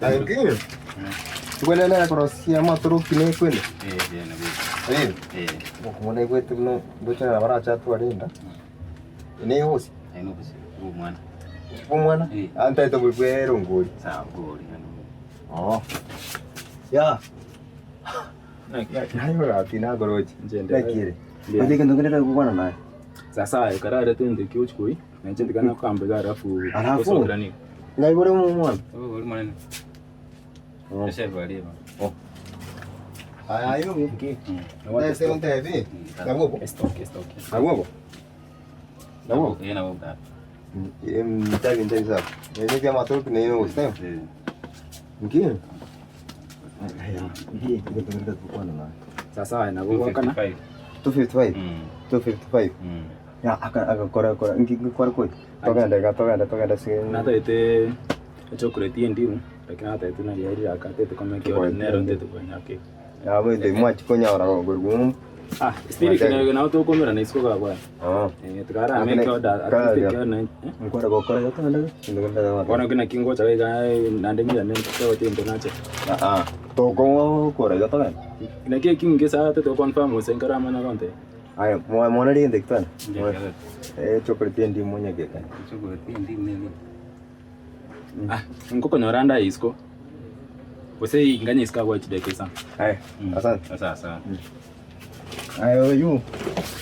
Aingi. Tukwenda na korosia matoroki ne kwenda. Kumona kwetu no bocha na baracha tu alinda. Ine hosi. Aino bisi. Umwana. Umwana? Anta ito bulwero ngoli. Sawa ngoli. Oh. Ya. Hayo rapi na goroji. Ndakire. Ndike ndongera kukwana naye. Sasa karara twende kiuchukui. Na nje ndikana kwamba garafu. Alafu. Ngai bore mu mwana. Bore mwana. Ese bari ba. Oh. Ayo mki. Na se unte hivi. Nagopo. Stock. Nagopo. Nagopo. Yena boga. Mtavi sasa. Yeye kama matoroki na yeye usema. Mki. Haya. Hii ndio tunataka kukwana naye. Sasa na boga kana 255. 255. Ya akakora ngikora koi. Togenda sing. Nata ite chocolate ndimu lakini hata ite na yari akate kama kiona nero ndeto kwa nyake. Ya wende mwachi konyara ngurugum. Spirit na auto komera na isko kwa. Tukara ameke oda atike na ngora gokora yote ndio ndio wana kuna kingo cha ga nandemira ne kwa tempo nache. Toko kora yote kana. Na kia kinge sa to confirm usengara mana konte. Aya mwana ndiye kitana. Chocolate ndimu mwenye keka. Chocolate ndimu nini? Ngoko nyoranda isko. Wose inganya iska kwa chideke sana. Aya, asante. Sasa. Ayo yu.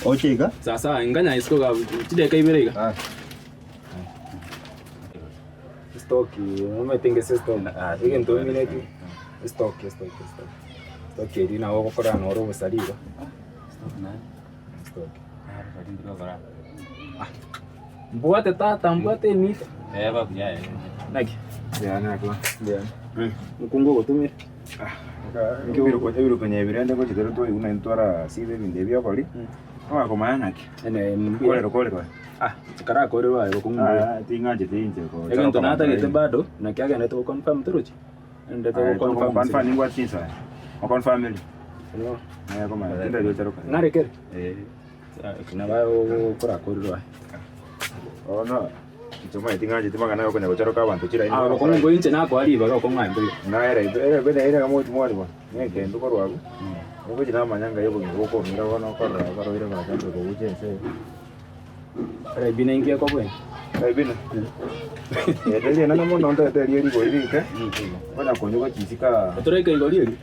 Ochega? Sasa inganya isko ga chideke ibirega. Stock, umetengese stock. Hiki ndo mimi neki. Stock. Stock ina wako kora na oro saliva. Stock na. Stock. Bari ndiro bara. Mbuate tata, mbuate mita. Baba ya. Naki. Ya nakla. Ya. Mkungo gotumira. Ngibiro kwenye birende ko chitero to una ntwara sibe binde bya bali. Kwa koma naki. Ene Kole kwa. Chikara kore wa ko kungo. Tingaje tinje ko. Ego ndo nata gete bado na kiaga na to confirm turuchi. Ende to confirm. Confirm ngwa tisa. O confirm ile. No. Aya koma tinda yo charo. Ngare kere. Kuna bayo kora kore wa. Oh no. Choma tingaje timagana ko ne charo ka bantu chira ino. Ko kungo inche na ko ali baga ko ngwa mbele. Na era kama tumwali bwana. Ngeke ndo kwa wagu. Ngo jina manyanga yebo ngoko mira wana ko ra baro ira ka tanto ko uje se. Ara bina ingia kwa bwen. Bina. Ndio nana mo ndo te ri go iri ke. Bana ko nyuko chisika. Tore ke goli ri.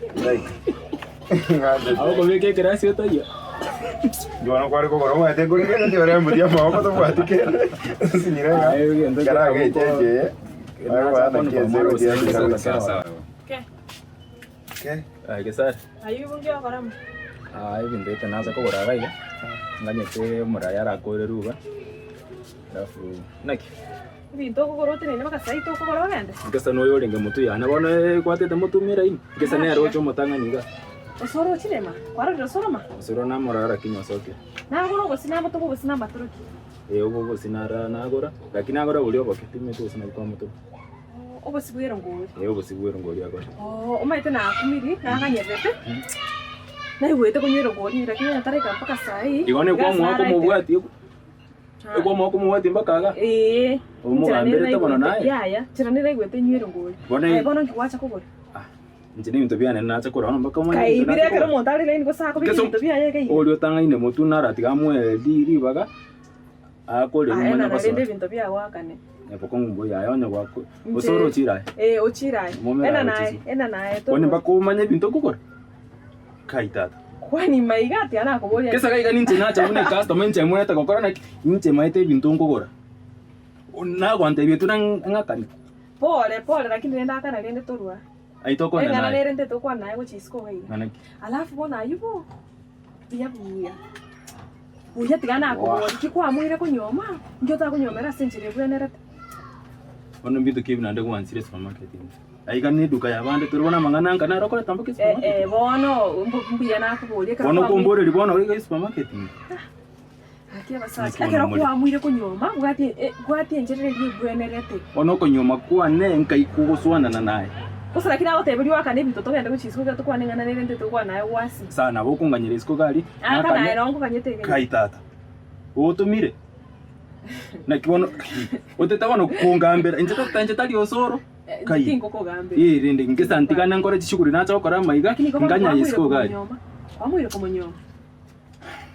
Ngade. Awo ko veke gracia to ya. Yo no kwari ko goro ma te ko nge ndio ra mbudia ma ko to kwati ke. Sinyira. Ayo ndo Kara ke cheje. Ayo wana ke zero dia sawa. Okay. Ai sar. Ayo bungia karamu. Ai binde tanaza ko gora gai. Nganye te muraya ra ko ruba. Alafu naki. Binto ko gorote ne makasai to ko goro gande. Ngesa no yoringa mutu yana bona kwatete mutu mira ini. Ngesa ne aro chomo tanganyinga. Osoro chilema. Kwara ro soroma. Osoro na murara kinyo soke. Na goro go sina mutu go sina matruki. Ugo sinara na agora. Lakini agora ulio kwa kitime tu sina kwa mutu. Obo sibwero ngori. Ugo sibwero ngori agora. Umaite na kumiri na nganyevete. Na iwete kunywero ngori lakini natareka mpaka sai. Igone kwa mwako mubwati. Ego mwako mubwati mpaka aga. Umugambere to bono naye. Ya. Chiranira igwete nywero ngori. Bono ngwacha kugora. Nje ni mtobiane na acha kora mpaka mwana. Kai bire kero montari le ngo sako bire mtobiane kai. Olio tanga ine mutu nara tigamwe diri baga. Akole ni mwana basa. Ende binto bya wakane. Epoko ngumbo ya yonya gwako. Osoro chirai. Ochirai. Ena nae to. Wone bako manye binto kukora. Kai tata. Kwani maigati ana kubolia. Kesa kai ganinche na cha une customer nche mwana ta kokora na nche maite binto ngukora. Na gwante bietu ngakani. Pole lakini nenda kana nende torua. Aitoko na nae. Ngana nende to kwa nae gochisko gai. Nanaki. Alafu bona yubo. Buya. Buya tigana ko kikwa mwire kunyoma. Ngota kunyomera senjire bwenerete. Ono bintu kibina ndego wansire supermarket. Aigani duka ya bande turibona mangana ngana rokora tambuke supermarket. Bono mbuya na kubolia kana. Bono kombore libono wega supermarket. Akia basasi. Akero kwa mwire kunyoma. Gwati enjere bwenerete. Ono kunyoma kwa ne nkai kuguswana na nae. Kusala kina otebeli wakane bitoto byanda kuchisuka to kwanengana nende to kwa nae wasi. Sana bokunganyira isiko gali. Kana erongo kanyete. Kai tata. Otumire. Na kibono utetawana kungambera inje tali osoro. Kai. Tingo gambe. Rende ngesa ntigana ngore chishukuri nacho okora maiga nganya yisiko gari. Wamwire kumunyoma.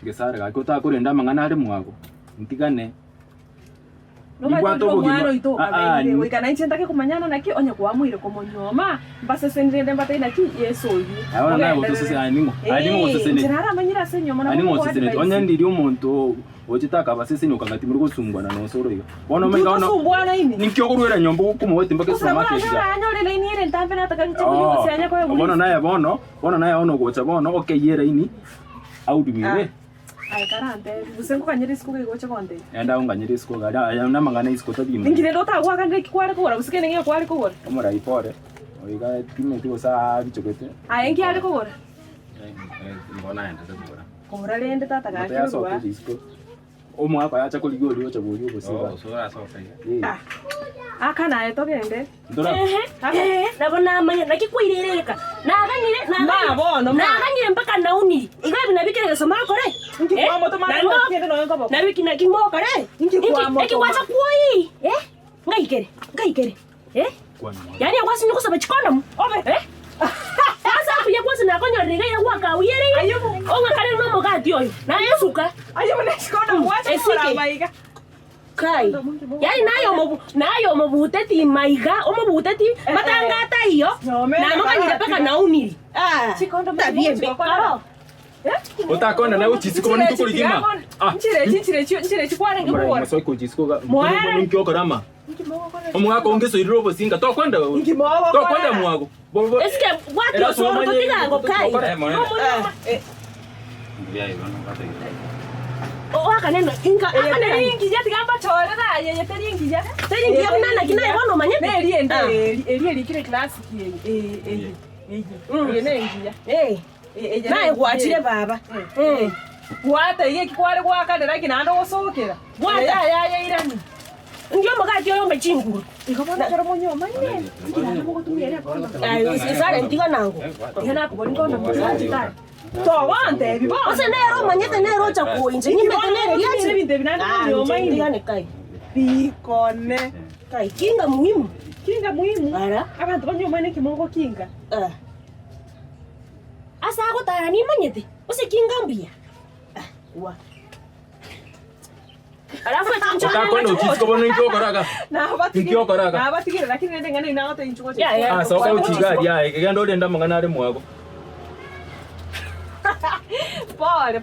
Ngesara ga kota kurenda mangana ari mwago. Ntigane. Igwato mwana ito kabaire wikana inchenda kumanyana naki onya kwamwire kumunyoma mbase sendende mbate naki yeso yi. Abana nayo gotosese aningo. Aningo gotosese. Nchara manyira senyo mona. Aningo gotosese. Onya ndiri omuntu ochitaka abasese no kagati muri gusungwana no soro iga. Bono menga ono. Gusungwana ini. Nikyo kurwera nyombo kumwe timbake supermarket ga. Ano le ni ere ntambe nataka nchikunyuko sianya kwa wewe. Bono naye ono gocha bono okeyera ini. Audumire. Ai karante, busengo kanyiri siku gocha konde. Enda unganyiri siku ga ya na mangana isiko tabima. Ngire ndota gwa kande kwari kugora busikene ngiye kwari kugora. Omora ipore. Oiga time tigo sa bichokete. Ai ngi ari kugora. Ngona enda tabora. Kora rende tata ga Ya so disco. Omwako yacha kuligori ocha bori obosiba. Osora soka. Akana eto gende. Ndora. Ndabona amanya nakikwirereka. Naganyire mpaka nauni. Igabi nabikere soma kore. Ngikwa moto mara kende no ngobo. Nabiki nakimo kore. Ngikwa wacha kuyi. Ngaikere. Yani akwasi nikusaba chikondo. Obe. Sasa kuya kwasi nakonyo riga ya waka uyere. Ayubu. Onga kale no mogati oyo. Na yesuka. Ayubu ne chikondo wacha kora maiga. Kai. Yani nayo mobuteti maiga, omobuteti matangata iyo. Na mokanyire paka nauniri. Chikondo tabiembe. Utakonda na uchisiko bani tukuligima. Nchire chikware ngibora. Masoko jisiko ga. Nkyo korama. Omwako ongeso irobo singa to kwenda. Ngimogo. To kwenda mwago. Eske watu soro tutigango kai. Ndia ibano kate. Wakaneno inga Akaneno ingija tigamba chore da ye teringija. Teringija kunana kinaye bono manyete. Ne eri kire class kiye. Ne ingija. Naye gwachire baba. Gwata iye kikware gwakadera kinando gusokera. Gwata ya irani. Ndio mugati oyo mbechinguru. Ikabona choro monyo manye. Ngira ngo tumiyere kono. Isare ntiga nango. Yana kubona kono muzajita. To wante bibo. Ose nero manyete nero cha kuinje. Nyimete nero yachi binde binando monyo manye. Ndigane kai. Bikone. Kai kinga muhimu. Kinga muhimu. Ara. Abantu banyo manye kimongo kinga. Asa agotara ni manyete. Ose kinga mbia. Wa. Alafu etancho Utakonda uchisiko bani nkyo koraga. Nkyo koraga. Na batigire lakini nende ngane inagoto inchuko. Soka uchigari ya egenda olenda mangana ari mwago. Pole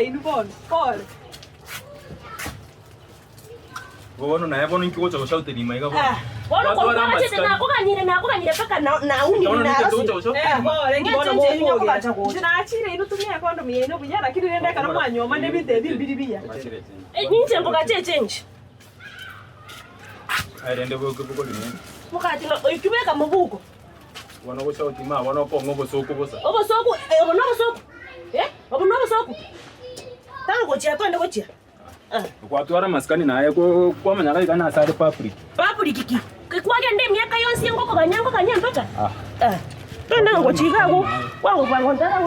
inu pole. Bono na yabo nkyo gocha gocha ni maiga bono. Bono kwa machete nakuganyire paka nauni na. Pole ngibono mo kubacha ko. Sinachire inu tumia kondo miyeno buya lakini nende kana mwanyoma ne binde bibiya. Ninje mboga change. Airende boko ni. Mukati no ikibeka mubuko. Wana gocha utima wana ko ngobo soko bosa. Obosoku obonobosoku. Obonobosoku. Tango chia twende gochia. Kwatwara maskani naye kwa manyaka ikana asare papri. Papri kiki. Kwage nde miaka yonsi ngoko kanyamboka. Twende ngochika ko. Kwango kwango ndara.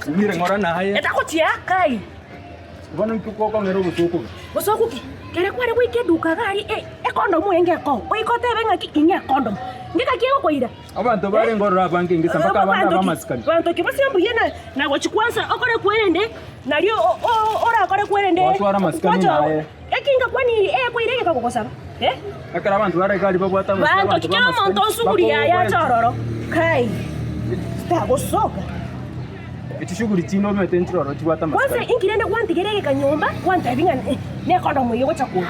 Mire ngora na haye. Eta gochia kai. Bono nkyo ko ngero bosoko. Bosoku ki. Kere kware wike duka gari condom enge ko. Oikote benga ki inge condom. Ngika kiyo koira. Abantu bare ngorora banki ngisa mpaka abana bamaskani. Bantu kibasimbu yena na gochikwanza okore kwende nalio ora okore kwende. Watwara maskani naye. Ekinga kwani kwirege bakokosaba. Akara abantu bare kali babwata maskani. Bantu kikama monto suguri ya chororo. Kai. Stago soka. Shughuli chino mete nchoro chibwata maskani. Kwanza inkirende kwantigerege kanyomba kwanta binga ne condom yego chako.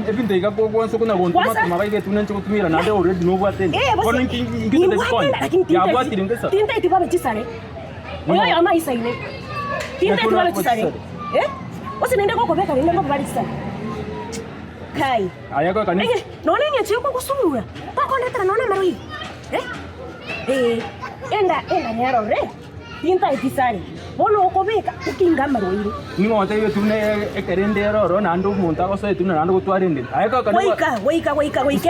Ebinde igago kwanza kuna gonto mata mabaige tunancho kutumira nade already no bwatende. Bono ingite de point. Ya bwatire ngesa. Tinta itibabe chisare. Oyo yama isaine. Tinta itibabe chisare. Ose nende koko beka nende koko bali chisare. Kai. Ayako kanisa. None nyeche ko kusumura. Tako letra none marui. Enda nyaro re. Tinta itisari. Bono okobeka ukinga maroi. Ningote yo tune ekerende roro nando munta ko so tune nando gutwarende. Ayako kanisa. Weika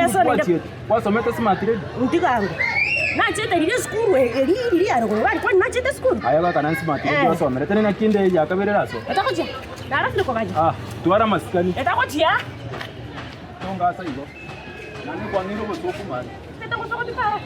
so nende. Kwa someta smart read. Ntigango. Nachete riri skuru riri ari kwa nachete skuru. Aya baka nan smart ndio somere tena nakinde ya kabere raso. Utakoje? Dara fili kwa kaji. Tuara maskani. Utakoje? Tonga asa hiyo. Nani kwa nini bosoku mali? Utakoje kwa